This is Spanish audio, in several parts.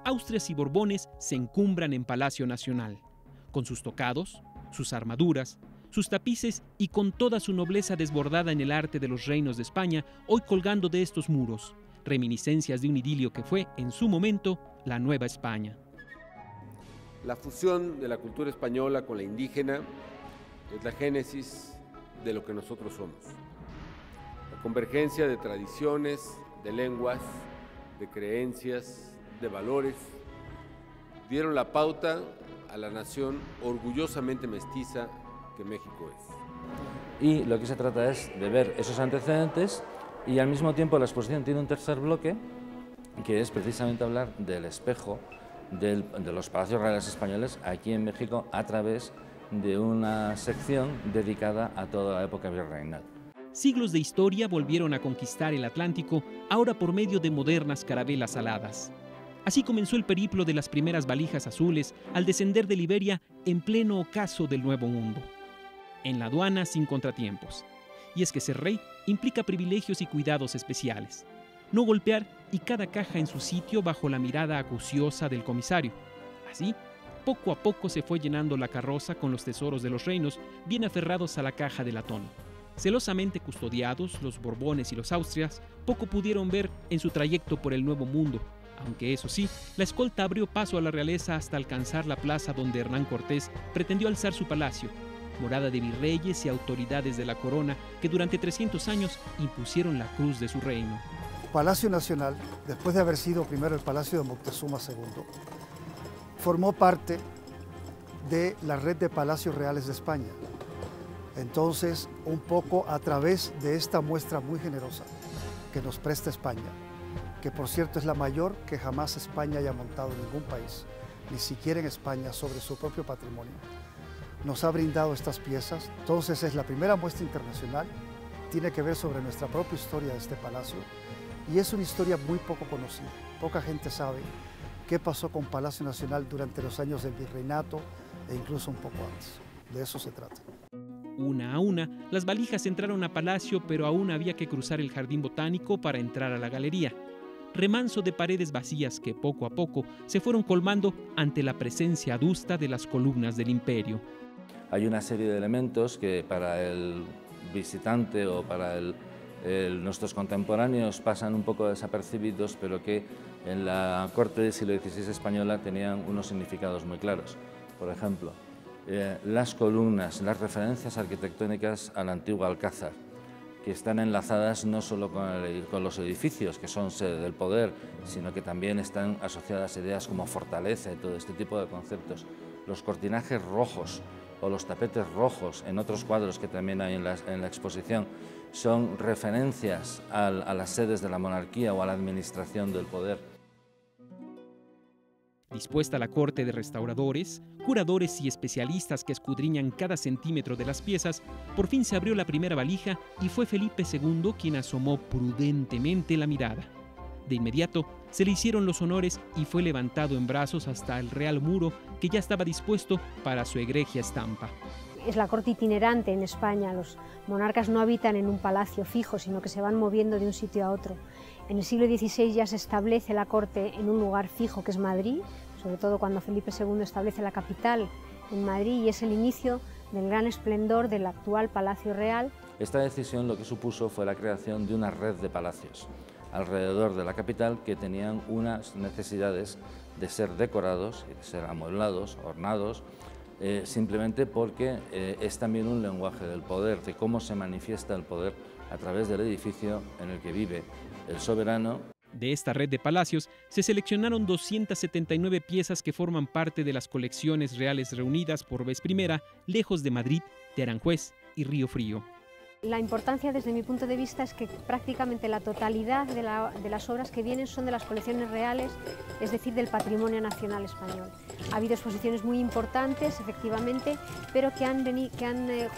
Austrias y Borbones se encumbran en Palacio Nacional, con sus tocados, sus armaduras, sus tapices y con toda su nobleza desbordada en el arte de los reinos de España, hoy colgando de estos muros, reminiscencias de un idilio que fue, en su momento, la Nueva España. La fusión de la cultura española con la indígena es la génesis de lo que nosotros somos. La convergencia de tradiciones, de lenguas, de creencias, de valores, dieron la pauta a la nación orgullosamente mestiza que México es. Y lo que se trata es de ver esos antecedentes y al mismo tiempo la exposición tiene un tercer bloque que es precisamente hablar del espejo de los palacios reales españoles aquí en México a través de una sección dedicada a toda la época virreinal. Siglos de historia volvieron a conquistar el Atlántico, ahora por medio de modernas carabelas aladas. Así comenzó el periplo de las primeras valijas azules al descender de Liberia en pleno ocaso del Nuevo Mundo. En la aduana sin contratiempos. Y es que ser rey implica privilegios y cuidados especiales. No golpear y cada caja en su sitio bajo la mirada acuciosa del comisario. Así, poco a poco se fue llenando la carroza con los tesoros de los reinos bien aferrados a la caja de latón. Celosamente custodiados, los Borbones y los Austrias poco pudieron ver en su trayecto por el Nuevo Mundo, aunque eso sí, la escolta abrió paso a la realeza hasta alcanzar la plaza donde Hernán Cortés pretendió alzar su palacio, morada de virreyes y autoridades de la corona que durante 300 años impusieron la cruz de su reino. Palacio Nacional, después de haber sido primero el Palacio de Moctezuma II, formó parte de la red de palacios reales de España. Entonces, un poco a través de esta muestra muy generosa que nos presta España, que por cierto es la mayor que jamás España haya montado en ningún país, ni siquiera en España, sobre su propio patrimonio, nos ha brindado estas piezas. Entonces es la primera muestra internacional, tiene que ver sobre nuestra propia historia de este palacio y es una historia muy poco conocida. Poca gente sabe qué pasó con Palacio Nacional durante los años del virreinato e incluso un poco antes. De eso se trata. Una a una, las valijas entraron a palacio, pero aún había que cruzar el jardín botánico para entrar a la galería. Remanso de paredes vacías que poco a poco se fueron colmando ante la presencia adusta de las columnas del imperio. Hay una serie de elementos que para el visitante o para nuestros contemporáneos pasan un poco desapercibidos, pero que en la corte del siglo XVI española tenían unos significados muy claros. Por ejemplo, las columnas, las referencias arquitectónicas al antiguo Alcázar, que están enlazadas no solo con los edificios, que son sede del poder, sino que también están asociadas a ideas como fortaleza y todo este tipo de conceptos. Los cortinajes rojos o los tapetes rojos en otros cuadros que también hay en la exposición son referencias a las sedes de la monarquía o a la administración del poder. Dispuesta la corte de restauradores, curadores y especialistas que escudriñan cada centímetro de las piezas, por fin se abrió la primera valija y fue Felipe II quien asomó prudentemente la mirada. De inmediato se le hicieron los honores y fue levantado en brazos hasta el Real Muro que ya estaba dispuesto para su egregia estampa. Es la corte itinerante en España. Los monarcas no habitan en un palacio fijo, sino que se van moviendo de un sitio a otro. En el siglo XVI ya se establece la corte en un lugar fijo que es Madrid, sobre todo cuando Felipe II establece la capital en Madrid, y es el inicio del gran esplendor del actual Palacio Real. Esta decisión lo que supuso fue la creación de una red de palacios alrededor de la capital que tenían unas necesidades de ser decorados, de ser amueblados, ornados, simplemente porque es también un lenguaje del poder, de cómo se manifiesta el poder a través del edificio en el que vive el soberano. De esta red de palacios se seleccionaron 279 piezas que forman parte de las colecciones reales reunidas por vez primera lejos de Madrid, de Aranjuez y Río Frío. La importancia desde mi punto de vista es que prácticamente la totalidad de las obras que vienen son de las colecciones reales, es decir, del patrimonio nacional español. Ha habido exposiciones muy importantes, efectivamente, pero que han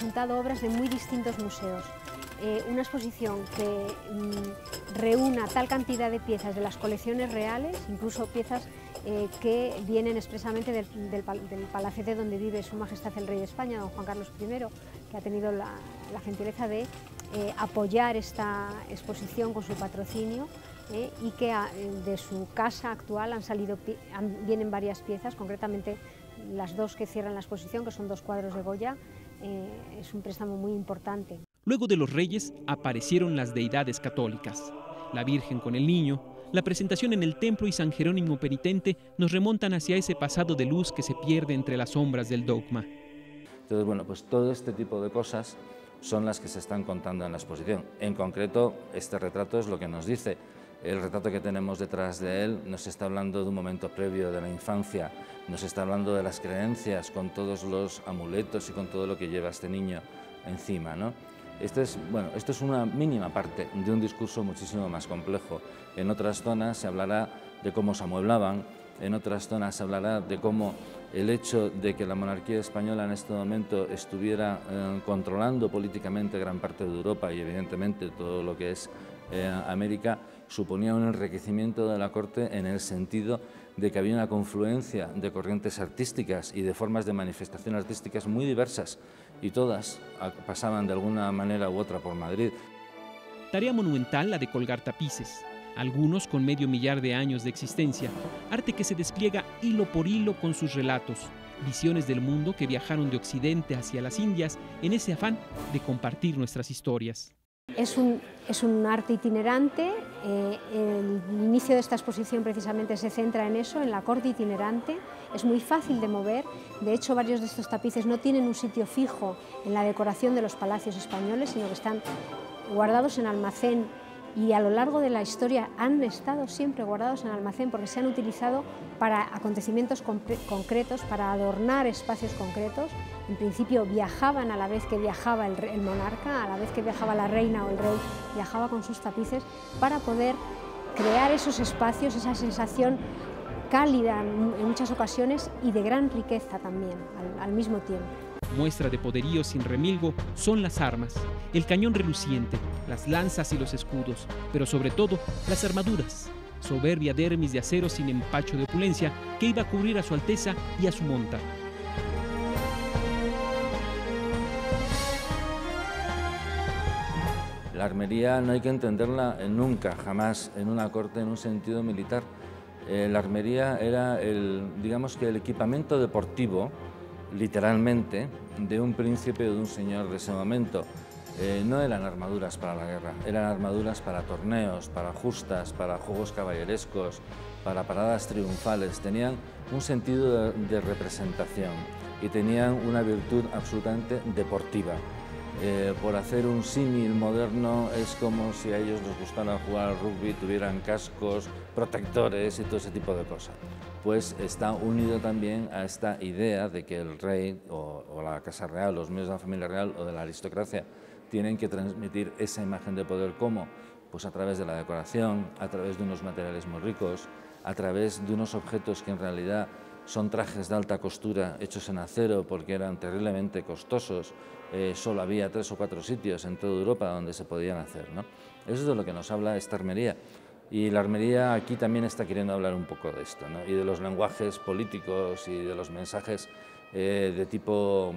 juntado obras de muy distintos museos. Una exposición que reúna tal cantidad de piezas de las colecciones reales, incluso piezas que vienen expresamente del palacete donde vive Su Majestad el Rey de España, don Juan Carlos I, que ha tenido la gentileza de apoyar esta exposición con su patrocinio, y que de su casa actual vienen varias piezas, concretamente las dos que cierran la exposición, que son 2 cuadros de Goya. Es un préstamo muy importante. Luego de los reyes aparecieron las deidades católicas. La Virgen con el Niño, la presentación en el templo y San Jerónimo penitente nos remontan hacia ese pasado de luz que se pierde entre las sombras del dogma. Entonces, bueno, pues todo este tipo de cosas son las que se están contando en la exposición. En concreto, este retrato es lo que nos dice. El retrato que tenemos detrás de él nos está hablando de un momento previo de la infancia, nos está hablando de las creencias con todos los amuletos y con todo lo que lleva este niño encima, ¿no? Esto es una mínima parte de un discurso muchísimo más complejo. En otras zonas se hablará de cómo se amueblaban, en otras zonas se hablará de cómo el hecho de que la monarquía española en este momento estuviera controlando políticamente gran parte de Europa y evidentemente todo lo que es América, suponía un enriquecimiento de la corte en el sentido de que había una confluencia de corrientes artísticas y de formas de manifestación artísticas muy diversas y todas pasaban de alguna manera u otra por Madrid. Tarea monumental la de colgar tapices, algunos con medio millar de años de existencia, arte que se despliega hilo por hilo con sus relatos, visiones del mundo que viajaron de Occidente hacia las Indias en ese afán de compartir nuestras historias. Es un arte itinerante. El inicio de esta exposición precisamente se centra en eso, en la corte itinerante. Es muy fácil de mover. De hecho, varios de estos tapices no tienen un sitio fijo en la decoración de los palacios españoles, sino que están guardados en almacén y a lo largo de la historia han estado siempre guardados en almacén porque se han utilizado para acontecimientos concretos, para adornar espacios concretos. En principio viajaban a la vez que viajaba el monarca, a la vez que viajaba la reina o el rey, viajaba con sus tapices para poder crear esos espacios, esa sensación cálida en muchas ocasiones y de gran riqueza también al mismo tiempo. Muestra de poderío sin remilgo son las armas, el cañón reluciente, las lanzas y los escudos, pero sobre todo las armaduras, soberbia dermis de acero sin empacho de opulencia que iba a cubrir a su Alteza y a su monta. La armería no hay que entenderla nunca, jamás, en una corte en un sentido militar. La armería era digamos que el equipamiento deportivo, literalmente, de un príncipe o de un señor de ese momento. No eran armaduras para la guerra, eran armaduras para torneos, para justas, para juegos caballerescos, para paradas triunfales. Tenían un sentido de representación y tenían una virtud absolutamente deportiva. Por hacer un símil moderno, es como si a ellos les gustara jugar al rugby, tuvieran cascos, protectores y todo ese tipo de cosas. Pues está unido también a esta idea de que el rey o la casa real, los miembros de la familia real o de la aristocracia tienen que transmitir esa imagen de poder. ¿Cómo? Pues a través de la decoración, a través de unos materiales muy ricos, a través de unos objetos que en realidad son trajes de alta costura hechos en acero porque eran terriblemente costosos. Solo había 3 o 4 sitios en toda Europa donde se podían hacer, ¿no? Eso es de lo que nos habla esta armería. Y la armería aquí también está queriendo hablar un poco de esto, ¿no? Y de los lenguajes políticos y de los mensajes de tipo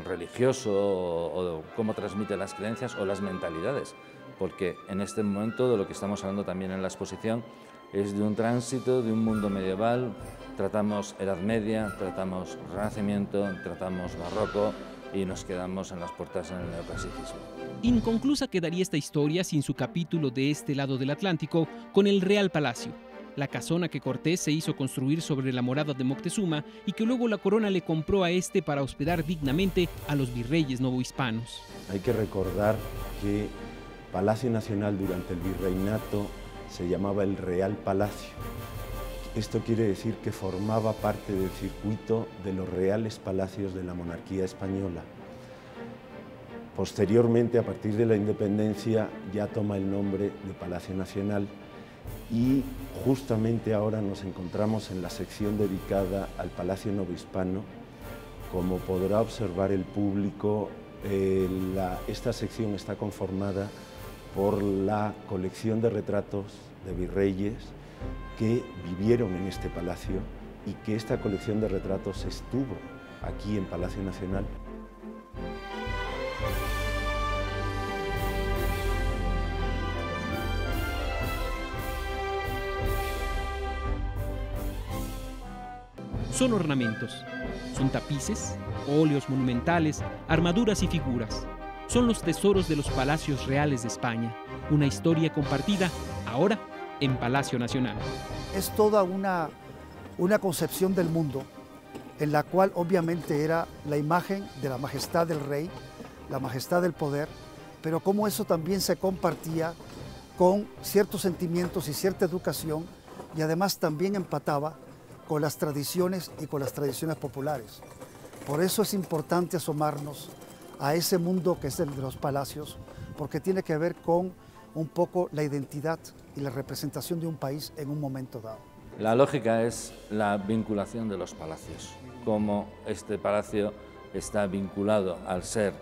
religioso o cómo transmite las creencias o las mentalidades. Porque en este momento de lo que estamos hablando también en la exposición es de un tránsito de un mundo medieval. Tratamos Edad Media, tratamos Renacimiento, tratamos Barroco y nos quedamos en las puertas en el neoclasicismo. Inconclusa quedaría esta historia sin su capítulo de este lado del Atlántico con el Real Palacio, la casona que Cortés se hizo construir sobre la morada de Moctezuma y que luego la corona le compró a este para hospedar dignamente a los virreyes novohispanos. Hay que recordar que Palacio Nacional durante el virreinato se llamaba el Real Palacio. Esto quiere decir que formaba parte del circuito de los reales palacios de la monarquía española. Posteriormente, a partir de la independencia, ya toma el nombre de Palacio Nacional y justamente ahora nos encontramos en la sección dedicada al Palacio Novohispano. Como podrá observar el público, esta sección está conformada por la colección de retratos de virreyes que vivieron en este palacio y que esta colección de retratos estuvo aquí en Palacio Nacional. son ornamentos. Son tapices, óleos monumentales, armaduras y figuras. Son los tesoros de los palacios reales de España. Una historia compartida ahora en Palacio Nacional. Es toda una concepción del mundo en la cual obviamente era la imagen de la majestad del rey, la majestad del poder, pero cómo eso también se compartía con ciertos sentimientos y cierta educación, y además también empataba con las tradiciones y con las tradiciones populares. Por eso es importante asomarnos a ese mundo que es el de los palacios, porque tiene que ver con un poco la identidad y la representación de un país en un momento dado. La lógica es la vinculación de los palacios, como este palacio está vinculado al ser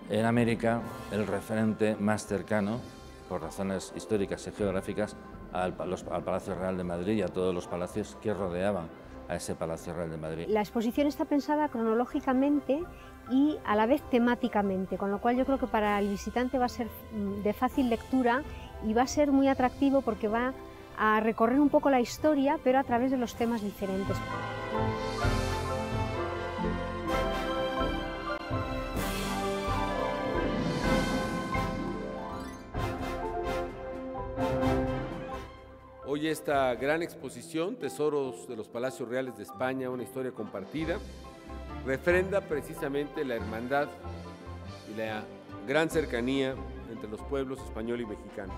en América el referente más cercano, por razones históricas y geográficas, al Palacio Real de Madrid y a todos los palacios que rodeaban a ese Palacio Real de Madrid. La exposición está pensada cronológicamente y a la vez temáticamente, con lo cual yo creo que para el visitante va a ser de fácil lectura y va a ser muy atractivo porque va a recorrer un poco la historia, pero a través de los temas diferentes. Hoy esta gran exposición, Tesoros de los Palacios Reales de España, una historia compartida, refrenda precisamente la hermandad y la gran cercanía entre los pueblos español y mexicano.